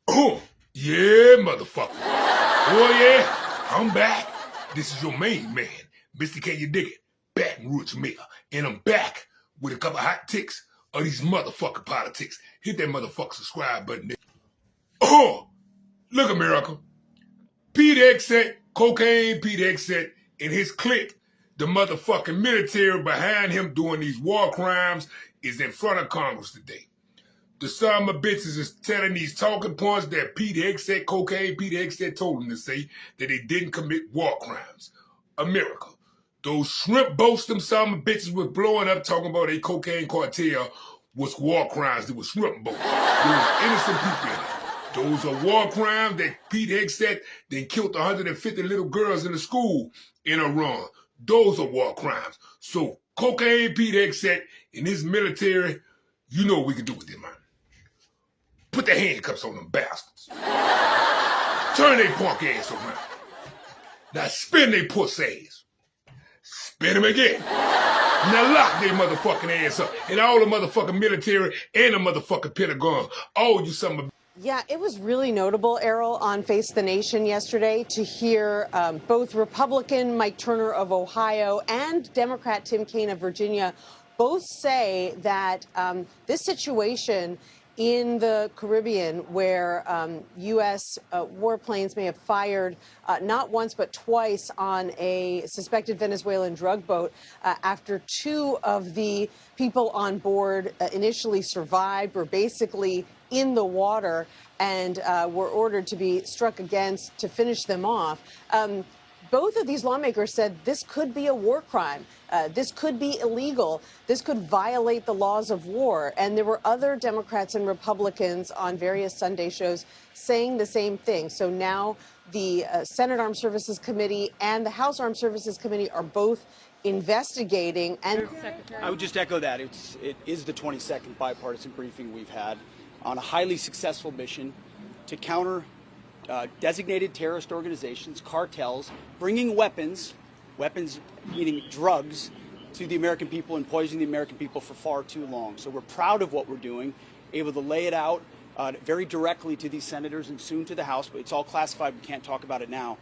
Oh, yeah, motherfucker. Oh, yeah, I'm back. This is your main man, Mr. Can You Dig It, Baton Rouge Mayor. And I'm back with a couple hot ticks of these motherfucking politics. Hit that motherfucking subscribe button. Oh, look, America. Pete Hegseth, cocaine Pete Hegseth, and his clique, the motherfucking military behind him doing these war crimes, is in front of Congress today. The son of bitches is telling these talking points that Pete Hegseth, cocaine Pete Hegseth, told them to say that they didn't commit war crimes. America. Those shrimp boats them son of bitches was blowing up talking about a cocaine cartel was war crimes. They were shrimp boats. There was innocent people in it. Those are war crimes that Pete Hegseth then killed 150 little girls in the school in Iran. Those are war crimes. So cocaine Pete Hegseth and his military, you know what we can do with them, man. Put the handcuffs on them bastards. Turn they punk ass around. Now spin they puss ass. Spin them again. Now lock they motherfucking ass up. And all the motherfucking military and the motherfucking Pentagon. All you some of. Yeah, it was really notable, Errol, on Face the Nation yesterday to hear both Republican Mike Turner of Ohio and Democrat Tim Kaine of Virginia both say that this situation in the Caribbean, where U.S. warplanes may have fired not once but twice on a suspected Venezuelan drug boat after two of the people on board initially survived, were basically in the water and were ordered to be struck against to finish them off. Both of these lawmakers said this could be a war crime. This could be illegal. This could violate the laws of war. And there were other Democrats and Republicans on various Sunday shows saying the same thing. So now the Senate Armed Services Committee and the House Armed Services Committee are both investigating. And I would just echo that. It is the 22nd bipartisan briefing we've had on a highly successful mission to counter designated terrorist organizations, cartels, bringing weapons meaning drugs, to the American people and poisoning the American people for far too long. So we're proud of what we're doing, able to lay it out very directly to these senators and soon to the House, but it's all classified. We can't talk about it now.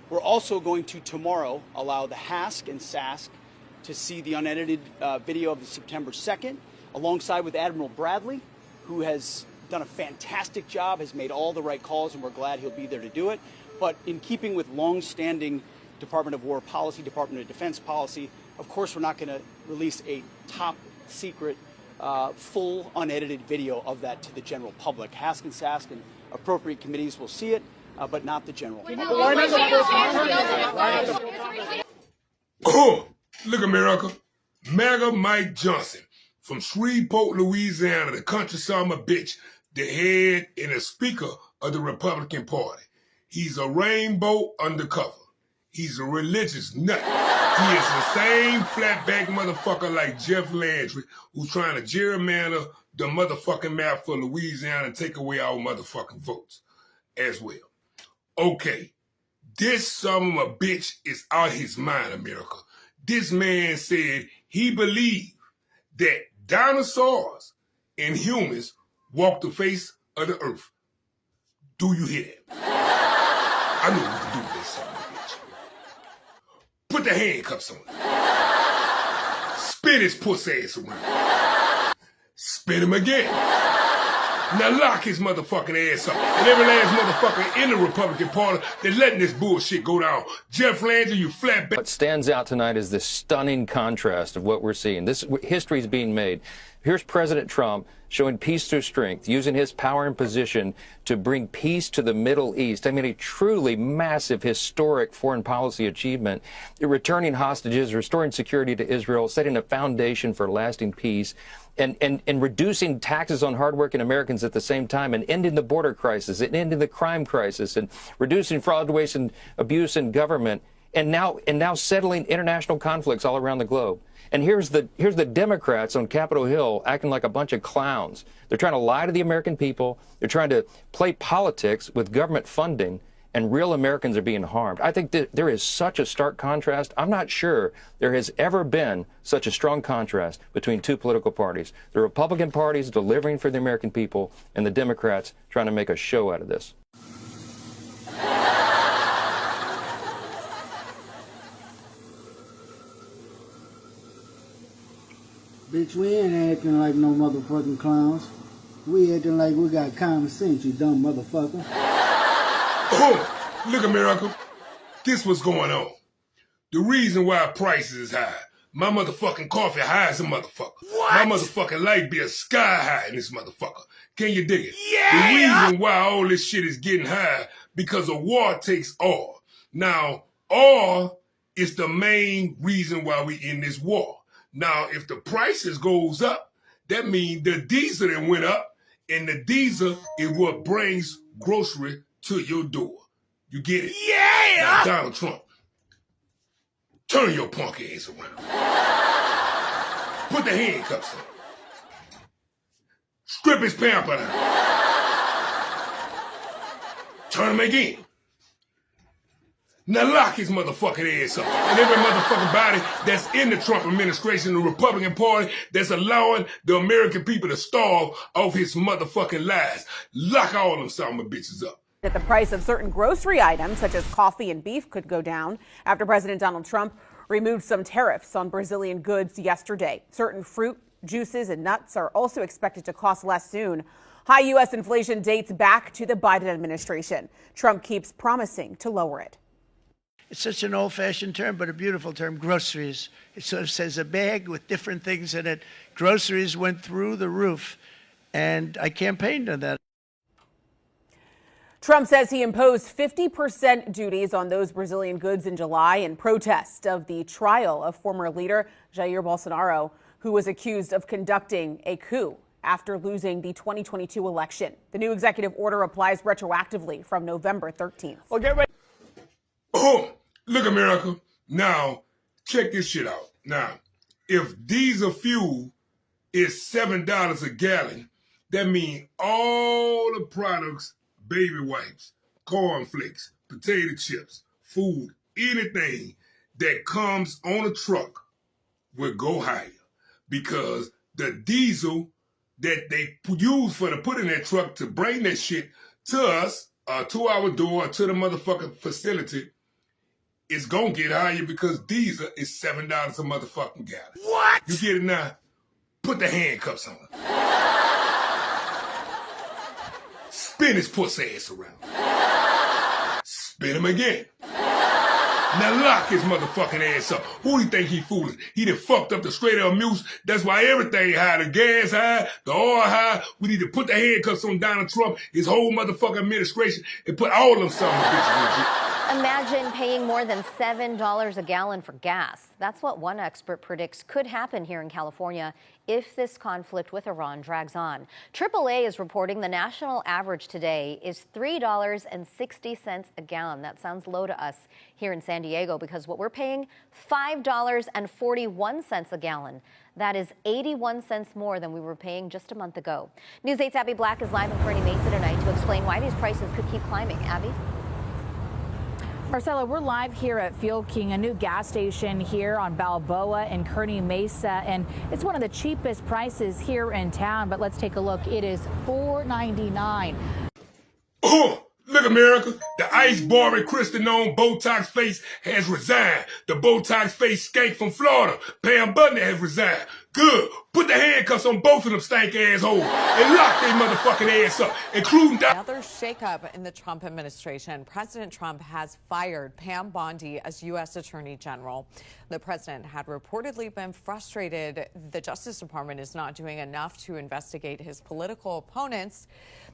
We're also going to tomorrow allow the HASC and SASC to see the unedited video of the September 2nd, alongside with Admiral Bradley, who has done a fantastic job, has made all the right calls, and we're glad he'll be there to do it. But in keeping with long-standing Department of War policy, Department of Defense policy, of course we're not going to release a top-secret, full, unedited video of that to the general public. HASC and SASC and appropriate committees will see it, but not the general public. Oh, look, America. MAGA Mike Johnson from Shreveport, Louisiana, the country son of a bitch, the head and the speaker of the Republican Party. He's a rainbow undercover. He's a religious nut. He is the same flatback motherfucker like Jeff Landry, who's trying to gerrymander the motherfucking map for Louisiana and take away our motherfucking votes as well. Okay, this son of a bitch is out his mind, America. This man said he believed that dinosaurs and humans walk the face of the earth. Do you hear that? I know what you can do with this son of a bitch. Put the handcuffs on. Spin his pussy ass around. Spin him again. Now lock his motherfucking ass up. And every last motherfucker in the Republican Party that's letting this bullshit go down. Jeff Landry, you flatback. What stands out tonight is this stunning contrast of what we're seeing. This history is being made. Here's President Trump showing peace through strength, using his power and position to bring peace to the Middle East. I mean, a truly massive, historic foreign policy achievement, returning hostages, restoring security to Israel, setting a foundation for lasting peace, and reducing taxes on hardworking Americans at the same time, and ending the border crisis, and ending the crime crisis, and reducing fraud, waste, and abuse in government, and now settling international conflicts all around the globe. And here's the Democrats on Capitol Hill acting like a bunch of clowns. They're trying to lie to the American people. They're trying to play politics with government funding. and real Americans are being harmed. I think that there is such a stark contrast. I'm not sure there has ever been such a strong contrast between two political parties. The Republican Party is delivering for the American people, and the Democrats trying to make a show out of this. Bitch, we ain't acting like no motherfucking clowns. We acting like we got common sense, you dumb motherfucker. Oh, look, America. This what's going on. The reason why prices is high. My motherfucking coffee high as a motherfucker. What? My motherfucking light bill sky high in this motherfucker. Can you dig it? Yeah! The reason why all this shit is getting high because a war takes oil. Now, oil is the main reason why we in this war. Now, if the prices goes up, that means the diesel that went up, and the diesel is what brings grocery to your door. You get it? Yeah! Now, Donald Trump, turn your punk ass around. Put the handcuffs on. Strip his pamper down. Turn him again. Now lock his motherfucking ass up. And every motherfucking body that's in the Trump administration, the Republican Party, that's allowing the American people to starve off his motherfucking lies. Lock all them son of bitches up. That the price of certain grocery items, such as coffee and beef, could go down after President Donald Trump removed some tariffs on Brazilian goods yesterday. Certain fruit, juices, and nuts are also expected to cost less soon. High U.S. inflation dates back to the Biden administration. Trump keeps promising to lower it. It's such an old-fashioned term, but a beautiful term, groceries. It sort of says a bag with different things in it. Groceries went through the roof, and I campaigned on that. Trump says he imposed 50% duties on those Brazilian goods in July in protest of the trial of former leader Jair Bolsonaro, who was accused of conducting a coup after losing the 2022 election. The new executive order applies retroactively from November 13th. Well, get ready. Oh, look, America. Now, check this shit out. Now, if diesel fuel is $7 a gallon, that means all the products, baby wipes, cornflakes, potato chips, food, anything that comes on a truck will go higher because the diesel that they use for to put in that truck to bring that shit to us, to our door, to the motherfucking facility, is gonna get higher because diesel is $7 a motherfucking gallon. What? You get it now? Put the handcuffs on. Spin his pussy ass around. Spin him again. Now lock his motherfucking ass up. Who do you think he fooling? He done fucked up the Strait of Hormuz. That's why everything high. The gas high, the oil high. We need to put the handcuffs on Donald Trump, his whole motherfucking administration, and put all them son of bitches in jail. Imagine paying more than $7 a gallon for gas. That's what one expert predicts could happen here in California if this conflict with Iran drags on. AAA is reporting the national average today is $3.60 a gallon. That sounds low to us here in San Diego because what we're paying, $5.41 a gallon. That is 81 cents more than we were paying just a month ago. News 8's Abby Black is live in Kearny Mesa tonight to explain why these prices could keep climbing. Abby? Marcella, we're live here at Fuel King, a new gas station here on Balboa in Kearny Mesa, and it's one of the cheapest prices here in town. But let's take a look. It is $4.99. Oh, look, America. The ice Barbie Kristen known Botox face has resigned. The Botox face skank from Florida, Pam Bundy, has resigned. Good. Put the handcuffs on both of them stank assholes and lock their motherfucking ass up, including Another shakeup in the Trump administration. President Trump has fired Pam Bondi as U.S. Attorney General. The president had reportedly been frustrated the Justice Department is not doing enough to investigate his political opponents.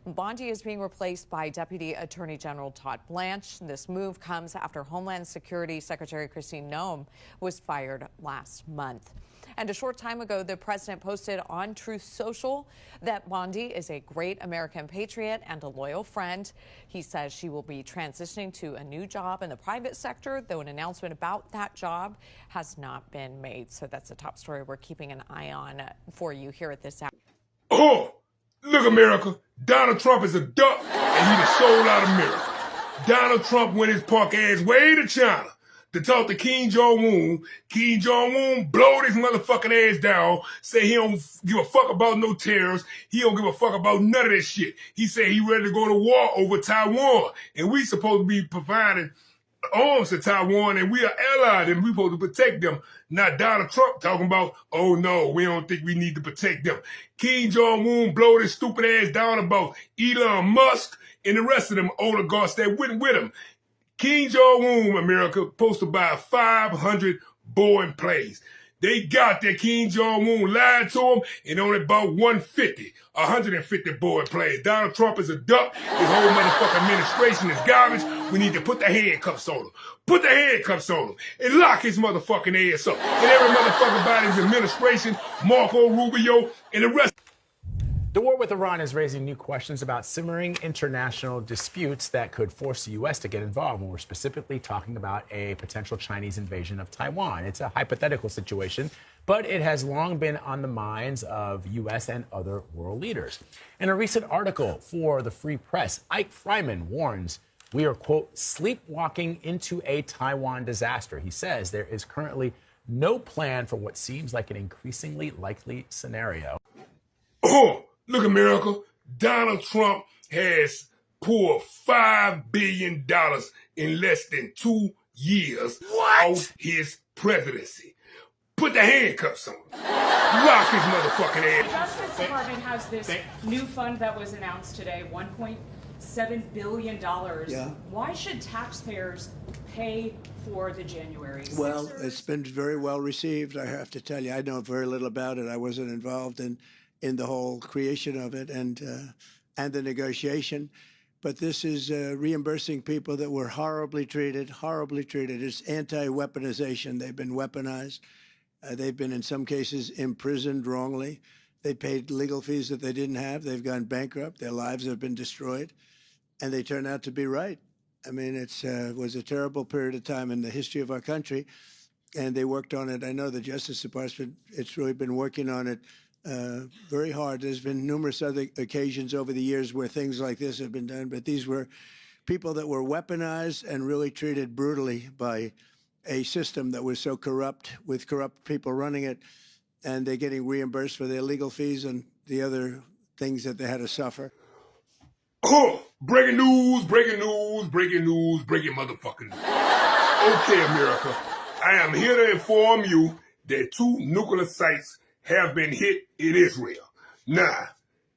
Bondi is being replaced by Deputy Attorney General Todd Blanche. This move comes after Homeland Security Secretary Kristi Noem was fired last month. And a short time ago, the president posted on Truth Social that Bondi is a great American patriot and a loyal friend. He says she will be transitioning to a new job in the private sector, though an announcement about that job has not been made. So that's a top story we're keeping an eye on for you here at this hour. Oh, look, America. Donald Trump is a duck, and he done sold out America. Donald Trump went his punk ass way to China to talk to Kim Jong-un. Kim Jong-un blowed his motherfucking ass down, say he don't give a fuck about no terrorists. He don't give a fuck about none of that shit. He said he ready to go to war over Taiwan. And we supposed to be providing arms to Taiwan, and we are allied, and we supposed to protect them. Not Donald Trump talking about, oh no, we don't think we need to protect them. Kim Jong-un blowed his stupid ass down about Elon Musk and the rest of them oligarchs that went with him. Kim Jong-un, America, supposed to buy 500 Boeing planes. They got that. Kim Jong-un lied to them and only bought 150 Boeing planes. Donald Trump is a duck. His whole motherfucking administration is garbage. We need to put the handcuffs on him. Put the handcuffs on him and lock his motherfucking ass up. And every motherfucker by his administration, Marco Rubio, and the rest. The war with Iran is raising new questions about simmering international disputes that could force the U.S. to get involved. And we're specifically talking about a potential Chinese invasion of Taiwan. It's a hypothetical situation, but it has long been on the minds of U.S. and other world leaders. In a recent article for the Free Press, Ike Fryman warns we are, quote, sleepwalking into a Taiwan disaster. He says there is currently no plan for what seems like an increasingly likely scenario. Oh! Look, America, Donald Trump has poured $5 billion in less than 2 years off his presidency. Put the handcuffs on him. Lock his motherfucking ass. The Justice Department has this new fund that was announced today, $1.7 billion. Yeah. Why should taxpayers pay for the January 6th? Well, it's been very well received, I have to tell you. I know very little about it. I wasn't involved in the whole creation of it and the negotiation. But this is reimbursing people that were horribly treated. It's anti-weaponization. They've been weaponized. They've been, in some cases, imprisoned wrongly. They paid legal fees that they didn't have. They've gone bankrupt. Their lives have been destroyed. And they turn out to be right. I mean, it was a terrible period of time in the history of our country. And they worked on it. I know the Justice Department, it's really been working on it very hard. There's been numerous other occasions over the years where things like this have been done, but these were people that were weaponized and really treated brutally by a system that was so corrupt, with corrupt people running it, and they're getting reimbursed for their legal fees and the other things that they had to suffer. Oh, breaking news, breaking motherfucking news. Okay, America, I am here to inform you that 2 nuclear sites have been hit in Israel. Now,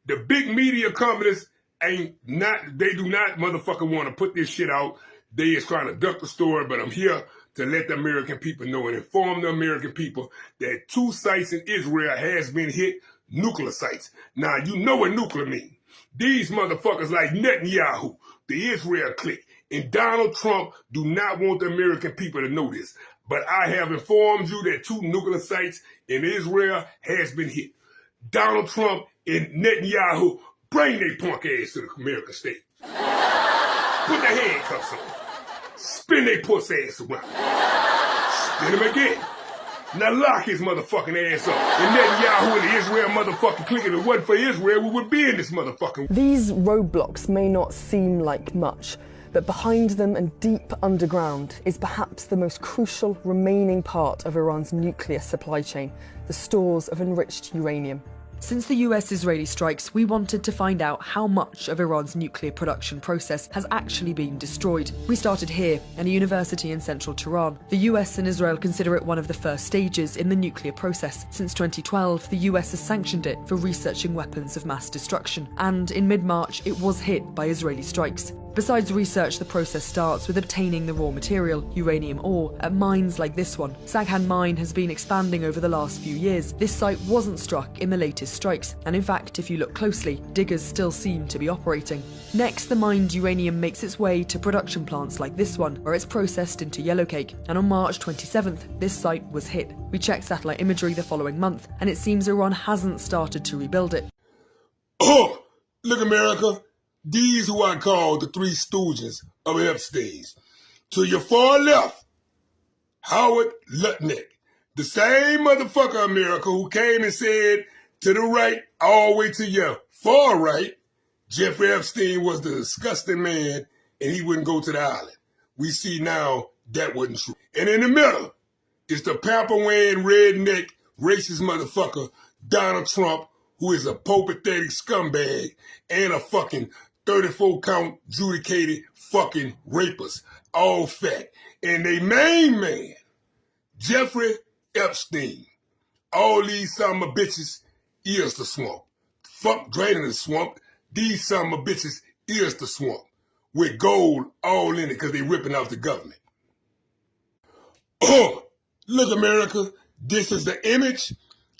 the big media companies they do not motherfucking want to put this shit out. They is trying to duck the story, but I'm here to let the American people know and inform the American people that 2 sites in Israel has been hit, nuclear sites. Now, you know what nuclear means. These motherfuckers like Netanyahu, the Israel clique, and Donald Trump do not want the American people to know this. But I have informed you that 2 nuclear sites in Israel has been hit. Donald Trump and Netanyahu, bring their punk ass to the American state. Put the handcuffs on them. Spin their pussy ass around. Spin him again. Now lock his motherfucking ass up. And Netanyahu and the Israel motherfucking clique, if it wasn't for Israel, we would be in this motherfucking... These roadblocks may not seem like much, but behind them and deep underground is perhaps the most crucial remaining part of Iran's nuclear supply chain, the stores of enriched uranium. Since the US-Israeli strikes, we wanted to find out how much of Iran's nuclear production process has actually been destroyed. We started here, at a university in central Tehran. The US and Israel consider it one of the first stages in the nuclear process. Since 2012, the US has sanctioned it for researching weapons of mass destruction. And in mid-March, it was hit by Israeli strikes. Besides research, the process starts with obtaining the raw material, uranium ore, at mines like this one. Saghan Mine has been expanding over the last few years. This site wasn't struck in the latest strikes, and in fact, if you look closely, diggers still seem to be operating. Next, the mined uranium makes its way to production plants like this one, where it's processed into yellowcake, and on March 27th, this site was hit. We checked satellite imagery the following month, and it seems Iran hasn't started to rebuild it. Oh, look, America. These who I call the 3 stooges of Epstein's. To your far left, Howard Lutnick, the same motherfucker, America, who came and said to the right, all the way to your far right, Jeffrey Epstein was the disgusting man and he wouldn't go to the island. We see now that wasn't true. And in the middle is the pamper-wearing, redneck, racist motherfucker, Donald Trump, who is a pope-pathetic scumbag and a fucking 34-count adjudicated fucking rapist. All fat. And they main man, Jeffrey Epstein. All these son of bitches is the swamp. Fuck draining the swamp. These son of bitches is the swamp. With gold all in it because they ripping off the government. Oh, look, America. This is the image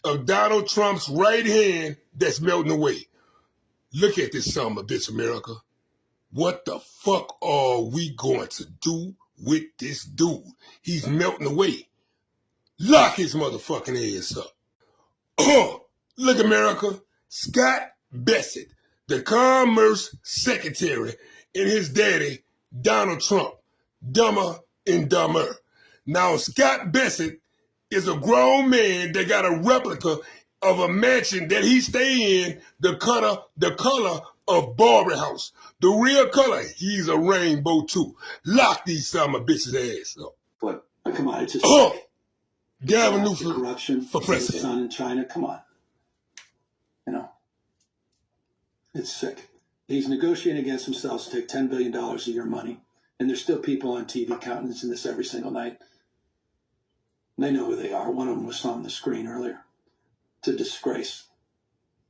of Donald Trump's right hand that's melting away. Look at this son of a bitch, America. What the fuck are we going to do with this dude? He's melting away. Lock his motherfucking ass up. Oh, look, America. Scott Bessent, the Commerce Secretary, and his daddy, Donald Trump. Dumber and dumber. Now, Scott Bessent is a grown man that got a replica of a mansion that he stay in, the color of Barbie House. The real color, he's a rainbow too. Lock these son of a bitch's ass up. But come on, it's just Gavin Newsom corruption for president. Son in China, come on. You know, it's sick. He's negotiating against himself to take $10 billion of your money, and there's still people on TV countenancing this every single night. They know who they are. One of them was on the screen earlier. It's a disgrace.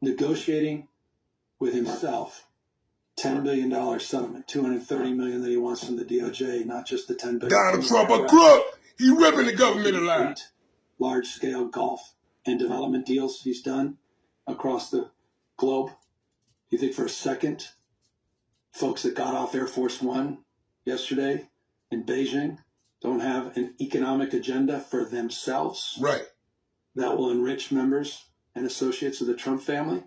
Negotiating with himself, $10 billion settlement, $230 million that he wants from the DOJ, not just the $10 billion. Donald Trump a crook. He ripping the government alive. Large-scale golf and development deals he's done across the globe. You think for a second, folks that got off Air Force One yesterday in Beijing don't have an economic agenda for themselves? Right. That will enrich members and associates of the Trump family?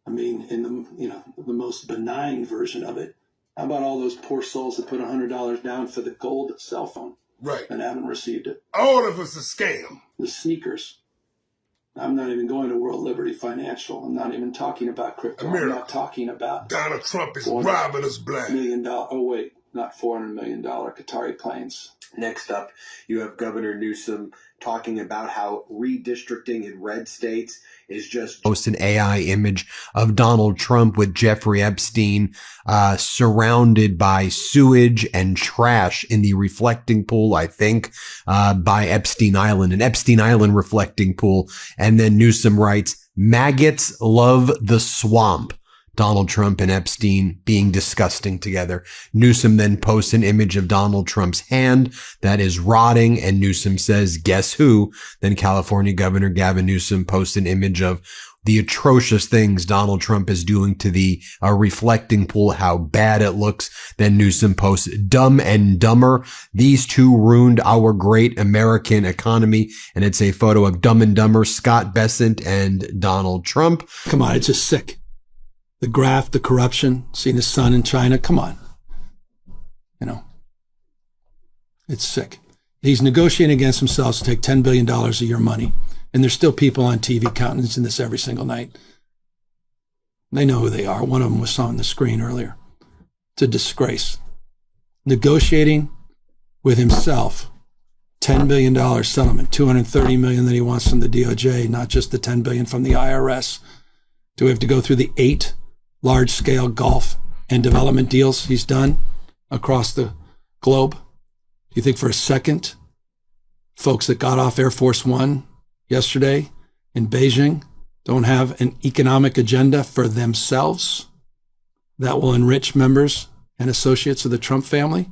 I mean, in the most benign version of it, how about all those poor souls that put $100 down for the gold cell phone? Right. And haven't received it? All of us a scam. The sneakers. I'm not even going to World Liberty Financial. I'm not even talking about crypto. America. I'm not talking about Donald Trump is robbing us blind. $1 million. Oh, wait, not $400 million Qatari planes. Next up, you have Governor Newsom talking about how redistricting in red states is just an AI image of Donald Trump with Jeffrey Epstein surrounded by sewage and trash in the reflecting pool, I think, by Epstein Island, an Epstein Island reflecting pool. And then Newsom writes, maggots love the swamp. Donald Trump and Epstein being disgusting together. Newsom then posts an image of Donald Trump's hand that is rotting, and Newsom says, guess who? Then California Governor Gavin Newsom posts an image of the atrocious things Donald Trump is doing to the reflecting pool, how bad it looks. Then Newsom posts Dumb and Dumber. These two ruined our great American economy. And it's a photo of Dumb and Dumber, Scott Bessent, and Donald Trump. Come on, it's just sick. The graft, the corruption, seeing his son in China. Come on. You know, it's sick. He's negotiating against himself to take $10 billion of your money. And there's still people on TV countenancing this every single night. They know who they are. One of them was on the screen earlier. It's a disgrace. Negotiating with himself, $10 billion settlement, $230 million that he wants from the DOJ, not just the $10 billion from the IRS. Do we have to go through the 8 large-scale golf and development deals he's done across the globe? Do you think for a second folks that got off Air Force One yesterday in Beijing don't have an economic agenda for themselves that will enrich members and associates of the Trump family?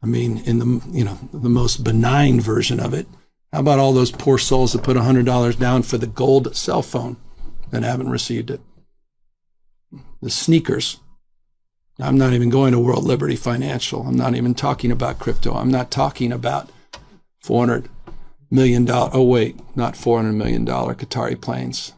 I mean, in the most benign version of it, how about all those poor souls that put $100 down for the gold cell phone and haven't received it? The sneakers. I'm not even going to World Liberty Financial. I'm not even talking about crypto. I'm not talking about $400 million. Oh, wait, not $400 million Qatari planes.